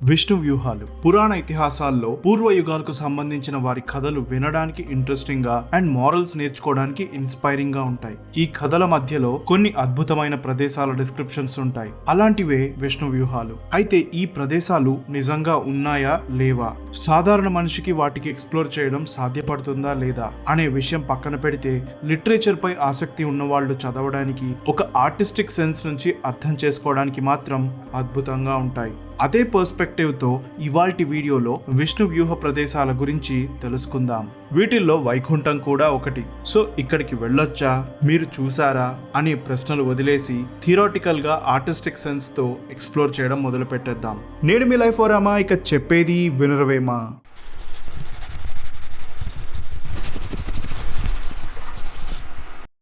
విష్ణు వ్యూహాలు పురాణ ఇతిహాసాల్లో పూర్వ యుగాలకు సంబంధించిన వారి కథలు వినడానికి ఇంట్రెస్టింగ్ గా అండ్ మారల్స్ నేర్చుకోవడానికి ఇన్స్పైరింగ్ గా ఉంటాయి. ఈ కథల మధ్యలో కొన్ని అద్భుతమైన ప్రదేశాల డిస్క్రిప్షన్స్ ఉంటాయి. అలాంటివే విష్ణు వ్యూహాలు. అయితే ఈ ప్రదేశాలు నిజంగా ఉన్నాయా లేవా, సాధారణ మనిషికి వాటికి ఎక్స్ప్లోర్ చేయడం సాధ్యపడుతుందా లేదా అనే విషయం పక్కన పెడితే, లిటరేచర్ పై ఆసక్తి ఉన్న వాళ్ళు చదవడానికి, ఒక ఆర్టిస్టిక్ సెన్స్ నుంచి అర్థం చేసుకోవడానికి మాత్రం అద్భుతంగా ఉంటాయి. అదే పర్స్పెక్టివ్ తో ఇవాల్టి వీడియోలో విష్ణు వ్యూహ ప్రదేశాల గురించి తెలుసుకుందాం. వీటిల్లో వైకుంఠం కూడా ఒకటి. సో ఇక్కడికి వెళ్ళొచ్చా, మీరు చూసారా అనే ప్రశ్నలు వదిలేసి థియరాటికల్ గా ఆర్టిస్టిక్ సెన్స్ తో ఎక్స్ప్లోర్ చేయడం మొదలు పెట్టేద్దాం. నేడు మీ లైఫ్ ఓరామా, ఇక చెప్పేది వినరవేమా.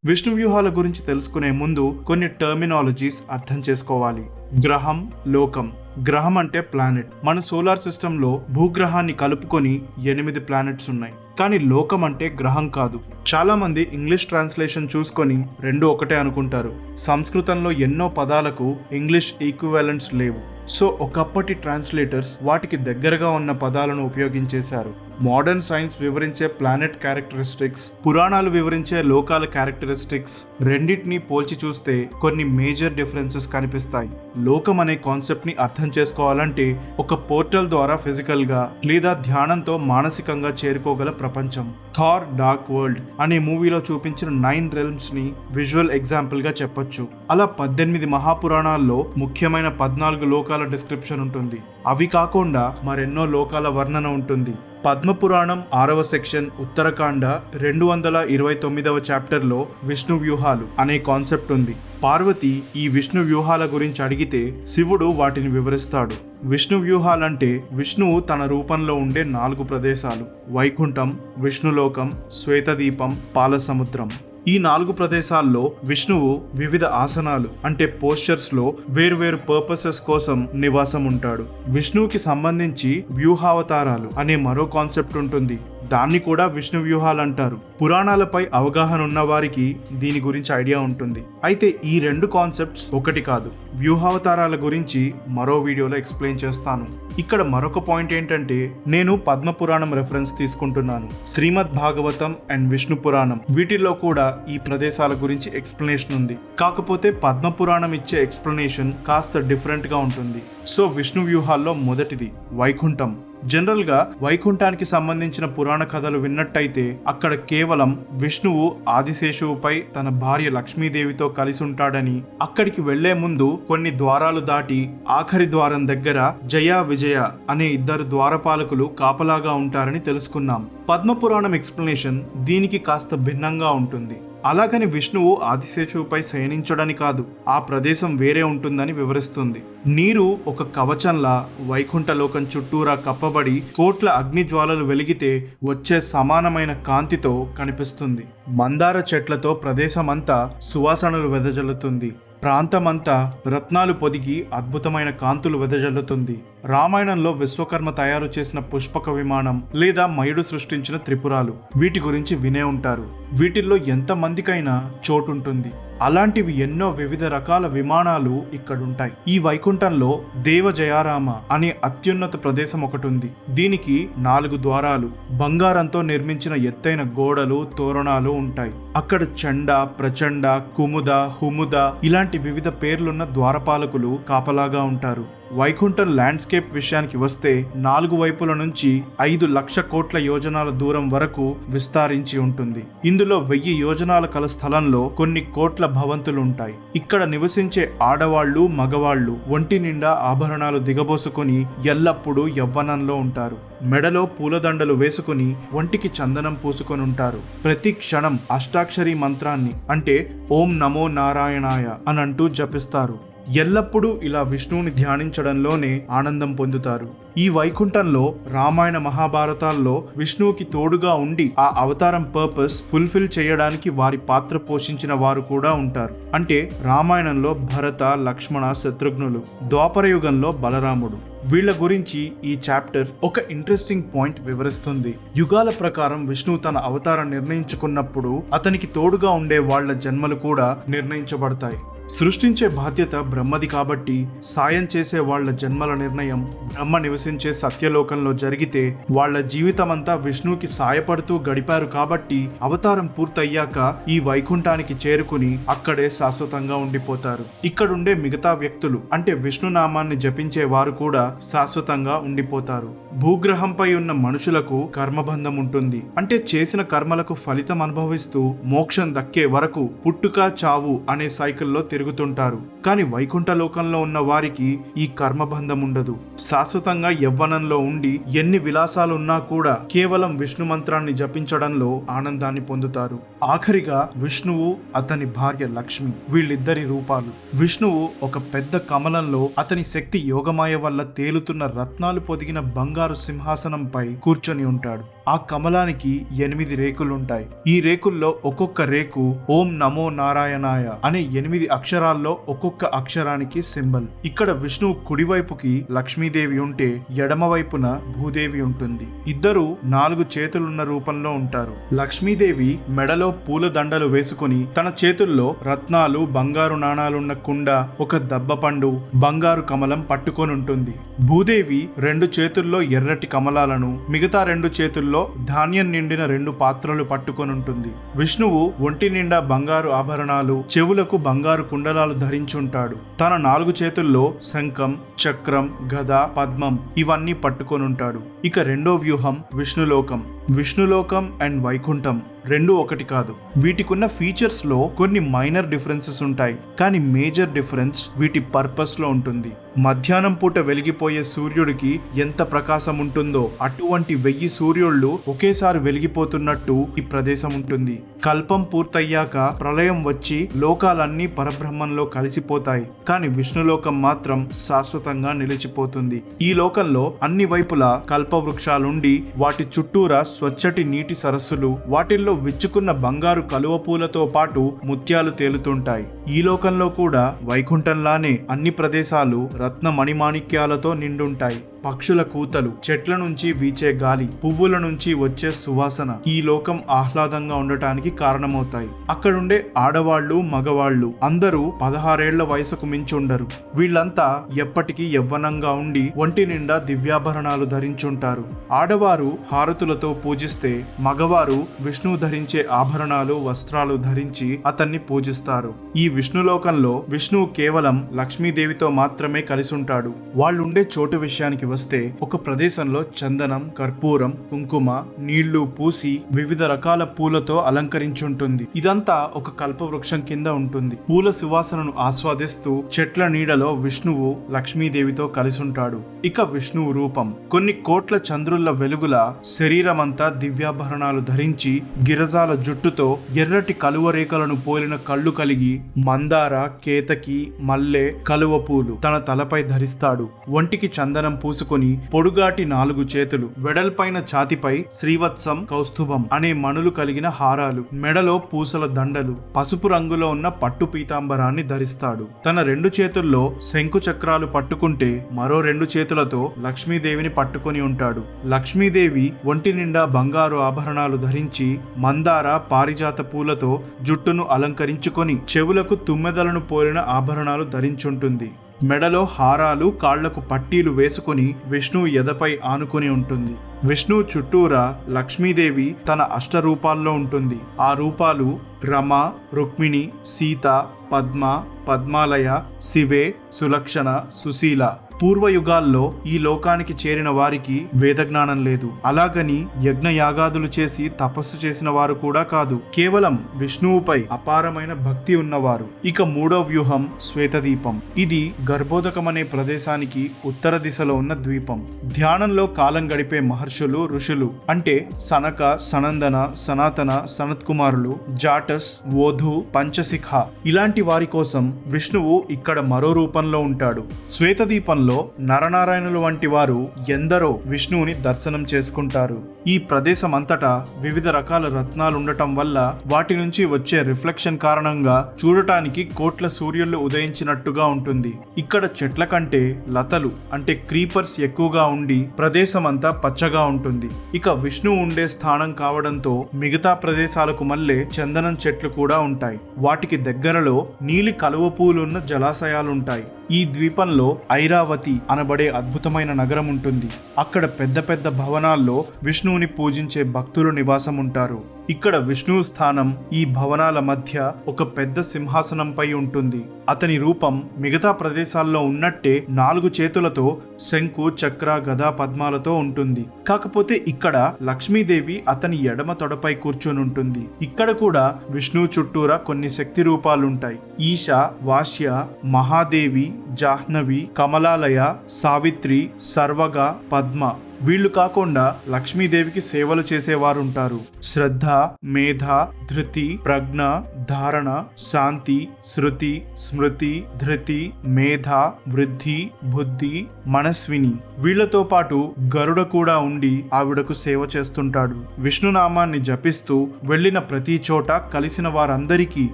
విష్ణు వ్యూహాల గురించి తెలుసుకునే ముందు కొన్ని టర్మినాలజీస్ అర్థం చేసుకోవాలి. గ్రహం, లోకం. గ్రహం అంటే ప్లానెట్. మన సోలార్ సిస్టమ్ లో భూగ్రహాన్ని కలుపుకొని 8 ప్లానెట్స్ ఉన్నాయి. కానీ లోకం అంటే గ్రహం కాదు. చాలా మంది ఇంగ్లీష్ ట్రాన్స్లేషన్ చూసుకొని రెండు ఒకటే అనుకుంటారు. సంస్కృతంలో ఎన్నో పదాలకు ఇంగ్లీష్ ఈక్వివాలెంట్స్ లేవు. సో ఒకప్పటి ట్రాన్స్లేటర్స్ వాటికి దగ్గరగా ఉన్న పదాలను ఉపయోగించేశారు. మోడర్న్ సైన్స్ వివరించే ప్లానెట్ క్యారెక్టరిస్టిక్స్, పురాణాలు వివరించే లోకాల క్యారెక్టరిస్టిక్స్ రెండింటినీ పోల్చి చూస్తే కొన్ని మేజర్ డిఫరెన్సెస్ కనిపిస్తాయి. లోకం అనే కాన్సెప్ట్ ని అర్థం చేసుకోవాలంటే ఒక పోర్టల్ ద్వారా ఫిజికల్ గా లేదా ధ్యానంతో మానసికంగా చేరుకోగల ప్రపంచం. థార్ డార్క్ వరల్డ్ అనే మూవీలో చూపించిన 9 realms ని విజువల్ ఎగ్జాంపుల్ గా చెప్పొచ్చు. అలా 18 మహాపురాణాల్లో ముఖ్యమైన 14 లోకాల డిస్క్రిప్షన్ ఉంటుంది. అవి కాకుండా మరెన్నో లోకాల వర్ణన ఉంటుంది. పద్మపురాణం 6వ సెక్షన్ ఉత్తరకాండ 229వ చాప్టర్లో విష్ణు వ్యూహాలు అనే కాన్సెప్ట్ ఉంది. పార్వతి ఈ విష్ణు వ్యూహాల గురించి అడిగితే శివుడు వాటిని వివరిస్తాడు. విష్ణు వ్యూహాలంటే విష్ణువు తన రూపంలో ఉండే 4 ప్రదేశాలు: వైకుంఠం, విష్ణులోకం, శ్వేతదీపం, పాలసముద్రం. ఈ 4 ప్రదేశాల్లో విష్ణువు వివిధ ఆసనాలు అంటే పోస్చర్స్ లో వేర్వేరు పర్పసెస్ కోసం నివాసం ఉంటాడు. విష్ణువుకి సంబంధించి వ్యూహావతారాలు అనే మరో కాన్సెప్ట్ ఉంటుంది. దాన్ని కూడా విష్ణు వ్యూహాలు అంటారు. పురాణాలపై అవగాహన ఉన్న వారికి దీని గురించి ఐడియా ఉంటుంది. అయితే ఈ 2 కాన్సెప్ట్స్ ఒకటి కాదు. వ్యూహావతారాల గురించి మరో వీడియోలో ఎక్స్ప్లెయిన్ చేస్తాను. ఇక్కడ మరొక పాయింట్ ఏంటంటే, నేను పద్మపురాణం రెఫరెన్స్ తీసుకుంటున్నాను. శ్రీమద్ భాగవతం అండ్ విష్ణు పురాణం వీటిల్లో కూడా ఈ ప్రదేశాల గురించి ఎక్స్ప్లెనేషన్ ఉంది. కాకపోతే పద్మపురాణం ఇచ్చే ఎక్స్ప్లెనేషన్ కాస్త డిఫరెంట్ గా ఉంటుంది. సో విష్ణు వ్యూహాల్లో మొదటిది వైకుంఠం. జనరల్ గా వైకుంఠానికి సంబంధించిన పురాణ కథలు విన్నట్టయితే అక్కడ కేవలం విష్ణువు ఆదిశేషువుపై తన భార్య లక్ష్మీదేవితో కలిసి ఉంటాడని, అక్కడికి వెళ్లే ముందు కొన్ని ద్వారాలు దాటి ఆఖరి ద్వారం దగ్గర జయ విజయ అనే 2 ద్వారపాలకులు కాపలాగా ఉంటారని తెలుసుకున్నాం. పద్మపురాణం ఎక్స్ప్లెనేషన్ దీనికి కాస్త భిన్నంగా ఉంటుంది. అలాగని విష్ణువు ఆదిశేషువుపై శయనించడని కాదు, ఆ ప్రదేశం వేరే ఉంటుందని వివరిస్తుంది. నీరు ఒక కవచంలా వైకుంఠ లోకం చుట్టూరా కప్పబడి కోట్ల అగ్నిజ్వాలలు వెలిగితే వచ్చే సమానమైన కాంతితో కనిపిస్తుంది. మందార చెట్లతో ప్రదేశమంతా సువాసనలు వెదజల్లుతుంది. ప్రాంతమంతా రత్నాలు పొదిగి అద్భుతమైన కాంతులు వెదజల్లుతుంది. రామాయణంలో విశ్వకర్మ తయారు చేసిన పుష్పక విమానం లేదా మయుడు సృష్టించిన త్రిపురాలు వీటి గురించి వినే ఉంటారు. వీటిల్లో ఎంతమందికైనా చోటుంటుంది. అలాంటివి ఎన్నో వివిధ రకాల విమానాలు ఇక్కడుంటాయి. ఈ వైకుంఠంలో దేవజయారామ అనే అత్యున్నత ప్రదేశం ఒకటి ఉంది. దీనికి 4 ద్వారాలు, బంగారంతో నిర్మించిన ఎత్తైన గోడలు, తోరణాలు ఉంటాయి. అక్కడ చండ, ప్రచండ, కుముద, హుముద ఇలాంటి వివిధ పేర్లున్న ద్వారపాలకులు కాపలాగా ఉంటారు. వైకుంఠం ల్యాండ్స్కేప్ విషయానికి వస్తే 4 వైపుల నుంచి 5 లక్ష కోట్ల యోజనాల దూరం వరకు విస్తరించి ఉంటుంది. ఇందులో 1000 యోజనాల కల స్థలంలో కొన్ని కోట్ల భవంతులు ఉంటాయి. ఇక్కడ నివసించే ఆడవాళ్లు, మగవాళ్లు ఒంటి నిండా ఆభరణాలు దిగబోసుకుని ఎల్లప్పుడూ యవ్వనంలో ఉంటారు. మెడలో పూలదండలు వేసుకుని ఒంటికి చందనం పూసుకొని ఉంటారు. ప్రతి క్షణం అష్టాక్షరి మంత్రాన్ని అంటే ఓం నమో నారాయణాయ అని అంటూ జపిస్తారు. ఎల్లప్పుడూ ఇలా విష్ణువుని ధ్యానించడంలోనే ఆనందం పొందుతారు. ఈ వైకుంఠంలో రామాయణ మహాభారతాల్లో విష్ణువుకి తోడుగా ఉండి ఆ అవతారం పర్పస్ ఫుల్ఫిల్ చేయడానికి వారి పాత్ర పోషించిన వారు కూడా ఉంటారు. అంటే రామాయణంలో భరత, లక్ష్మణ, శత్రుఘ్నులు, ద్వాపర యుగంలో బలరాముడు, వీళ్ళ గురించి ఈ చాప్టర్ ఒక ఇంట్రెస్టింగ్ పాయింట్ వివరిస్తుంది. యుగాల ప్రకారం విష్ణువు తన అవతారం నిర్ణయించుకున్నప్పుడు అతనికి తోడుగా ఉండే వాళ్ళ జన్మలు కూడా నిర్ణయించబడతాయి. సృష్టించే బాధ్యత బ్రహ్మది కాబట్టి సాయం చేసే వాళ్ల జన్మల నిర్ణయం బ్రహ్మ నివసించే సత్యలోకంలో జరిగితే వాళ్ల జీవితమంతా విష్ణువుకి సాయపడుతూ గడిపారు కాబట్టి అవతారం పూర్తయ్యాక ఈ వైకుంఠానికి చేరుకుని అక్కడే శాశ్వతంగా ఉండిపోతారు. ఇక్కడుండే మిగతా వ్యక్తులు అంటే విష్ణు నామాన్ని జపించే వారు కూడా శాశ్వతంగా ఉండిపోతారు. భూగ్రహంపై ఉన్న మనుషులకు కర్మబంధం ఉంటుంది. అంటే చేసిన కర్మలకు ఫలితం అనుభవిస్తూ మోక్షం దక్కే వరకు పుట్టుక చావు అనే సైకిల్లో తిరుగుతుంటారు. కానీ వైకుంఠ లోకంలో ఉన్న వారికి ఈ కర్మబంధం ఉండదు. శాశ్వతంగా యవ్వనంలో ఉండి ఎన్ని విలాసాలు ఉన్నా కూడా కేవలం విష్ణు మంత్రాన్ని జపించడంలో ఆనందాన్ని పొందుతారు. ఆఖరిగా విష్ణువు అతని భార్య లక్ష్మి వీళ్ళిద్దరి రూపాలు. విష్ణువు ఒక పెద్ద కమలంలో అతని శక్తి యోగమాయ వల్ల తేలుతున్న రత్నాలు పొదిగిన బంగారు సింహాసనంపై కూర్చొని ఉంటాడు. ఆ కమలానికి 8 రేకులుంటాయి. ఈ రేకుల్లో ఒక్కొక్క రేకు ఓం నమో నారాయణాయ అనే 8 అక్షరాల్లో ఒక్కొక్క అక్షరానికి సింబల్. ఇక్కడ విష్ణువు కుడివైపుకి లక్ష్మీదేవి ఉంటే ఎడమ వైపున భూదేవి ఉంటుంది. ఇద్దరు 4 చేతులున్న రూపంలో ఉంటారు. లక్ష్మీదేవి మెడలో పూల దండలు వేసుకుని తన చేతుల్లో రత్నాలు బంగారు నాణాలున్న కుండ, ఒక దబ్బపండు, బంగారు కమలం పట్టుకొని ఉంటుంది. భూదేవి 2 చేతుల్లో ఎర్రటి కమలాలను, మిగతా 2 చేతుల్లో ధాన్యం నిండిన 2 పాత్రలు పట్టుకొని ఉంటుంది. విష్ణువు ఒంటి నిండా బంగారు ఆభరణాలు, చెవులకు బంగారు కుండలాలు ధరించుంటాడు. తన 4 చేతుల్లో శంఖం, చక్రం, గద, పద్మం ఇవన్నీ పట్టుకొని ఉంటాడు. ఇక రెండో వ్యూహం విష్ణులోకం. విష్ణులోకం అండ్ వైకుంఠం రెండు ఒకటి కాదు. వీటికున్న ఫీచర్స్ లో కొన్ని మైనర్ డిఫరెన్సెస్ ఉంటాయి, కానీ మేజర్ డిఫరెన్స్ వీటి పర్పస్ లో ఉంటుంది. మధ్యాహ్నం పూట వెలిగిపోయే సూర్యుడికి ఎంత ప్రకాశం ఉంటుందో అటువంటి 1000 సూర్యుళ్ళు ఒకేసారి వెలిగిపోతున్నట్టు ఈ ప్రదేశం ఉంటుంది. కల్పం పూర్తయ్యాక ప్రళయం వచ్చి లోకాలన్నీ పరబ్రహ్మంలో కలిసిపోతాయి, కానీ విష్ణులోకం మాత్రం శాశ్వతంగా నిలిచిపోతుంది. ఈ లోకంలో అన్ని వైపులా కల్పవృక్షాలుండి వాటి చుట్టూరా స్వచ్చటి నీటి సరస్సులు, వాటిల్లో విచ్చుకున్న బంగారు కలువ పూలతో పాటు ముత్యాలు తేలుతుంటాయి. ఈ లోకంలో కూడా వైకుంఠంలానే అన్ని ప్రదేశాలు రత్న మణిమాణిక్యాలతో నిండుంటాయి. పక్షుల కూతలు, చెట్ల నుంచి వీచే గాలి, పువ్వుల నుంచి వచ్చే సువాసన ఈ లోకం ఆహ్లాదంగా ఉండటానికి కారణమవుతాయి. అక్కడుండే ఆడవాళ్లు, మగవాళ్లు అందరూ 16 ఏళ్ల వయసుకు మించి ఉండరు. వీళ్ళంతా ఎప్పటికీ యవ్వనంగా ఉండి ఒంటి నిండా దివ్యాభరణాలు ధరించుంటారు. ఆడవారు హారతులతో పూజిస్తే మగవారు విష్ణువు ధరించే ఆభరణాలు, వస్త్రాలు ధరించి అతన్ని పూజిస్తారు. ఈ విష్ణులోకంలో విష్ణువు కేవలం లక్ష్మీదేవితో మాత్రమే కలిసి ఉంటాడు. వాళ్ళుండే చోటు విషయానికి వస్తే ఒక ప్రదేశంలో చందనం, కర్పూరం, కుంకుమ, నీళ్లు పూసి వివిధ రకాల పూలతో అలంకరించుంటుంది. ఇదంతా ఒక కల్పవృక్షం కింద ఉంటుంది. పూల సువాసనను ఆస్వాదిస్తూ చెట్ల నీడలో విష్ణువు లక్ష్మీదేవితో కలిసి ఉంటాడు. ఇక విష్ణువు రూపం. కొన్ని కోట్ల చంద్రుల వెలుగుల శరీరమంతా దివ్యాభరణాలు ధరించి గిరజాల జుట్టుతో ఎర్రటి కలువ రేఖలను పోలిన కళ్ళు కలిగి మందార, కేతకి, మల్లె, కలువ పూలు తన తలపై ధరిస్తాడు. ఒంటికి చందనం పూసుకొని పొడుగాటి 4 చేతులు, వెడల్పైన ఛాతిపై శ్రీవత్సం, కౌస్తుభం అనే మణులు కలిగిన హారాలు, మెడలో పూసల దండలు, పసుపు రంగులో ఉన్న పట్టు పీతాంబరాన్ని ధరిస్తాడు. తన 2 చేతుల్లో శంకు చక్రాలు పట్టుకుంటే మరో 2 చేతులతో లక్ష్మీదేవిని పట్టుకొని ఉంటాడు. లక్ష్మీదేవి ఒంటి నిండా బంగారు ఆభరణాలు ధరించి మందార, పారిజాత పూలతో జుట్టును అలంకరించుకొని చెవులకు తుమ్మెదలను పోలిన ఆభరణాలు ధరించుంటుంది. మెడలో హారాలు, కాళ్లకు పట్టీలు వేసుకుని విష్ణువు ఎదపై ఆనుకుని ఉంటుంది. విష్ణువు చుట్టూరా లక్ష్మీదేవి తన అష్టరూపాల్లో ఉంటుంది. ఆ రూపాలు రమ, రుక్మిణి, సీత, పద్మ, పద్మాలయ, శివే, సులక్షణ, సుశీల. పూర్వయుగాల్లో ఈ లోకానికి చేరిన వారికి వేదజ్ఞానం లేదు. అలాగని యజ్ఞయాగాదులు చేసి తపస్సు చేసిన వారు కూడా కాదు. కేవలం విష్ణువుపై అపారమైన భక్తి ఉన్నవారు. ఇక 3వ వ్యూహం శ్వేతదీపం. ఇది గర్భోదకం అనే ప్రదేశానికి ఉత్తర దిశలో ఉన్న ద్వీపం. ధ్యానంలో కాలం గడిపే మహర్షులు, ఋషులు అంటే సనక, సనందన, సనాతన, సనత్కుమారులు, జాటస్, ఓధు, పంచశిఖ ఇలాంటి వారి కోసం విష్ణువు ఇక్కడ మరో రూపంలో ఉంటాడు. శ్వేతదీపంలో ద్వీపంలో నరనారాయణులు వంటి వారు ఎందరో విష్ణువుని దర్శనం చేసుకుంటారు. ఈ ప్రదేశం అంతటా వివిధ రకాల రత్నాలు ఉండటం వల్ల వాటి నుంచి వచ్చే రిఫ్లెక్షన్ కారణంగా చూడటానికి కోట్ల సూర్యులు ఉదయించినట్టుగా ఉంటుంది. ఇక్కడ చెట్ల కంటే లతలు అంటే క్రీపర్స్ ఎక్కువగా ఉండి ప్రదేశం అంతా పచ్చగా ఉంటుంది. ఇక విష్ణువు ఉండే స్థానం కావడంతో మిగతా ప్రదేశాలకు మళ్ళీ చందనం చెట్లు కూడా ఉంటాయి. వాటికి దగ్గరలో నీలి కలువ పూలున్న జలాశయాలుంటాయి. ఈ ద్వీపంలో ఐరావతి అనబడే అద్భుతమైన నగరం ఉంటుంది. అక్కడ పెద్ద పెద్ద భవనాల్లో విష్ణువుని పూజించే భక్తులు నివాసం ఉంటారు. ఇక్కడ విష్ణువు స్థానం ఈ భవనాల మధ్య ఒక పెద్ద సింహాసనంపై ఉంటుంది. అతని రూపం మిగతా ప్రదేశాల్లో ఉన్నట్టే 4 చేతులతో శంకు, చక్ర, గదా, పద్మాలతో ఉంటుంది. కాకపోతే ఇక్కడ లక్ష్మీదేవి అతని ఎడమ తొడపై కూర్చొని ఉంటుంది. ఇక్కడ కూడా విష్ణువు చుట్టూరా కొన్ని శక్తి రూపాలుంటాయి. ఈశ, వాష్య, మహాదేవి, జాహ్నవి, కమలాలయ, సావిత్రి, సర్వగ, పద్మ. వీళ్లు కాకుండా లక్ష్మీదేవికి సేవలు చేసేవారుంటారు. శ్రద్ధ, మేధ, ధృతి, ప్రజ్ఞ, ధారణ, శాంతి, శృతి, స్మృతి, ధృతి, మేధ, వృద్ధి, బుద్ధి, మనస్విని. వీళ్లతో పాటు గరుడ కూడా ఉండి ఆవిడకు సేవ చేస్తుంటాడు. విష్ణునామాన్ని జపిస్తూ వెళ్లిన ప్రతి చోట కలిసిన వారందరికీ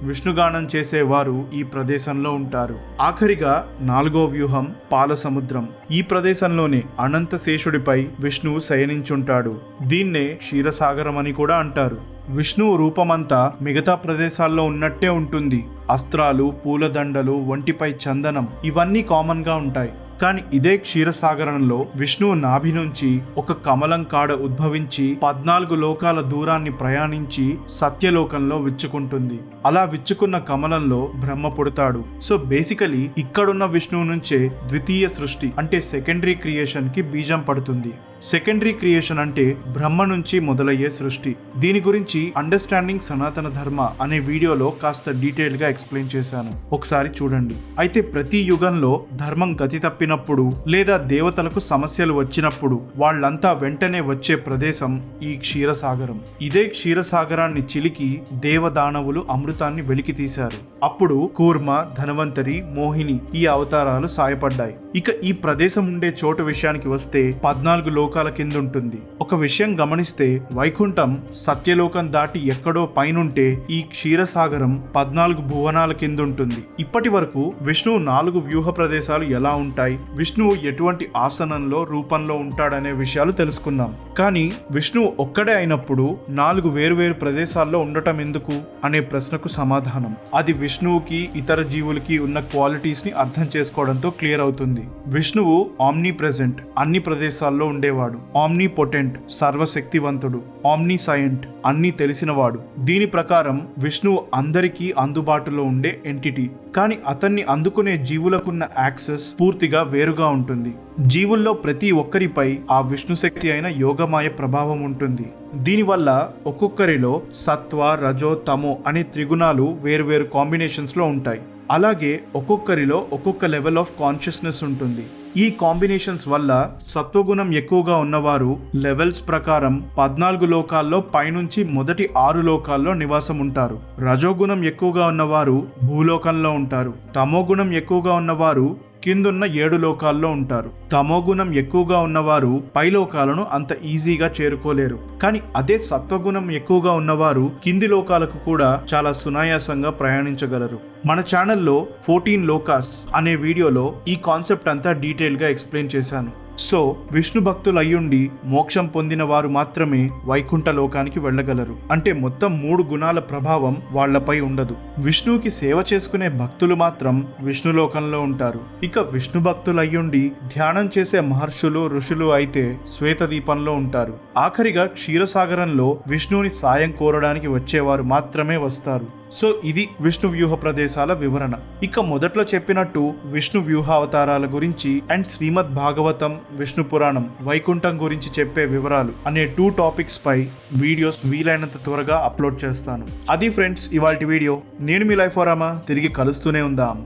విష్ణుగానం చేసేవారు ఈ ప్రదేశంలో ఉంటారు. ఆఖరిగా 4వ వ్యూహం పాలసముద్రం. ఈ ప్రదేశంలోనే అనంత శేషుడిపై విష్ణువు శయనించుంటాడు. దీన్నే క్షీరసాగరం అని కూడా అంటారు. విష్ణువు రూపమంతా మిగతా ప్రదేశాల్లో ఉన్నట్టే ఉంటుంది. అస్త్రాలు, పూలదండలు, ఒంటిపై చందనం ఇవన్నీ కామన్ గా ఉంటాయి. కానీ ఇదే క్షీరసాగరంలో విష్ణువు నాభి నుంచి ఒక కమలం కాడ ఉద్భవించి 14 లోకాల దూరాన్ని ప్రయాణించి సత్యలోకంలో విచ్చుకుంటుంది. అలా విచ్చుకున్న కమలంలో బ్రహ్మ పుడతాడు. సో బేసికలీ ఇక్కడున్న విష్ణువు నుంచే ద్వితీయ సృష్టి అంటే సెకండరీ క్రియేషన్ కి బీజం పడుతుంది. సెకండరీ క్రియేషన్ అంటే బ్రహ్మ నుంచి మొదలయ్యే సృష్టి. దీని గురించి అండర్స్టాండింగ్ సనాతన ధర్మ అనే వీడియోలో కాస్త డీటెయిల్ గా ఎక్స్ప్లెయిన్ చేశాను, ఒకసారి చూడండి. అయితే ప్రతి యుగంలో ధర్మం గతి తప్పినప్పుడు లేదా దేవతలకు సమస్యలు వచ్చినప్పుడు వాళ్ళంతా వెంటనే వచ్చే ప్రదేశం ఈ క్షీరసాగరం. ఇదే క్షీరసాగరాన్ని చిలికి దేవదానవులు అమృతాన్ని వెలికి తీశారు. అప్పుడు కూర్మ, ధనవంతరి, మోహిని ఈ అవతారాలు సాయపడ్డాయి. ఇక ఈ ప్రదేశం ఉండే చోటు విషయానికి వస్తే 14 లోకాల కింద ఉంటుంది. ఒక విషయం గమనిస్తే వైకుంఠం సత్యలోకం దాటి ఎక్కడో పైనుంటే ఈ క్షీరసాగరం 14 భువనాల కింద ఉంటుంది. ఇప్పటి వరకు విష్ణువు 4 వ్యూహ ప్రదేశాలు ఎలా ఉంటాయి, విష్ణువు ఎటువంటి ఆసనంలో రూపంలో ఉంటాడనే విషయాలు తెలుసుకున్నాం. కానీ విష్ణువు ఒక్కడే అయినప్పుడు 4 వేరువేరు ప్రదేశాల్లో ఉండటం ఎందుకు అనే ప్రశ్నకు సమాధానం అది విష్ణువుకి ఇతర జీవులకి ఉన్న క్వాలిటీస్ ని అర్థం చేసుకోవడంతో క్లియర్ అవుతుంది. విష్ణువు ఆమ్నీ ప్రెజెంట్ అన్ని ప్రదేశాల్లో ఉండేవాడు. ఆమ్నీ పొటెంట్ సర్వశక్తివంతుడు. ఆమ్నీ సైంట్ అన్ని తెలిసినవాడు. దీని ప్రకారం విష్ణువు అందరికీ అందుబాటులో ఉండే ఎంటిటీ. కానీ అతన్ని అందుకునే జీవులకున్న యాక్సెస్ పూర్తిగా వేరుగా ఉంటుంది. జీవుల్లో ప్రతి ఒక్కరిపై ఆ విష్ణు శక్తి అయిన యోగమాయ ప్రభావం ఉంటుంది. దీనివల్ల ఒక్కొక్కరిలో సత్వ, రజో, తమో అనే త్రిగుణాలు వేరువేరు కాంబినేషన్స్ లో ఉంటాయి. అలాగే ఒక్కొక్కరిలో ఒక్కొక్క లెవెల్ ఆఫ్ కాన్షియస్నెస్ ఉంటుంది. ఈ కాంబినేషన్స్ వల్ల సత్వగుణం ఎక్కువగా ఉన్నవారు లెవెల్స్ ప్రకారం 14 లోకాల్లో పైనుంచి మొదటి 6 లోకాల్లో నివాసం ఉంటారు. రజోగుణం ఎక్కువగా ఉన్నవారు భూలోకంలో ఉంటారు. తమోగుణం ఎక్కువగా ఉన్నవారు కిందున్న 7 లోకాల్లో ఉంటారు. తమోగుణం ఎక్కువగా ఉన్నవారు పై లోకాలను అంత ఈజీగా చేరుకోలేరు. కానీ అదే సత్వగుణం ఎక్కువగా ఉన్నవారు కింది లోకాలకు కూడా చాలా సునాయాసంగా ప్రయాణించగలరు. మన ఛానల్లో 14 లోకాస్ అనే వీడియోలో ఈ కాన్సెప్ట్ అంతా డీటెయిల్ గా ఎక్స్ప్లెయిన్ చేశాను. సో విష్ణు భక్తులు అయ్యుండి మోక్షం పొందిన వారు మాత్రమే వైకుంఠ లోకానికి వెళ్ళగలరు. అంటే మొత్తం 3 గుణాల ప్రభావం వాళ్లపై ఉండదు. విష్ణువుకి సేవ చేసుకునే భక్తులు మాత్రం విష్ణు లోకంలో ఉంటారు. ఇక విష్ణు భక్తులు అయ్యుండి ధ్యానం చేసే మహర్షులు, ఋషులు అయితే శ్వేత దీపంలో ఉంటారు. ఆఖరిగా క్షీరసాగరంలో విష్ణువుని సాయం కోరడానికి వచ్చేవారు మాత్రమే వస్తారు. సో ఇది విష్ణు వ్యూహ ప్రదేశాల వివరణ. ఇక మొదట్లో చెప్పినట్టు విష్ణు వ్యూహావతారాల గురించి అండ్ శ్రీమద్ భాగవతం, విష్ణు పురాణం, వైకుంఠం గురించి చెప్పే వివరాలు అనే 2 టాపిక్స్ పై వీడియోస్ వీలైనంత త్వరగా అప్లోడ్ చేస్తాను. అది ఫ్రెండ్స్ ఇవాల్టి వీడియో. నేను మీ లైఫ్ ఓరామా. తిరిగి కలుస్తూనే ఉందాం.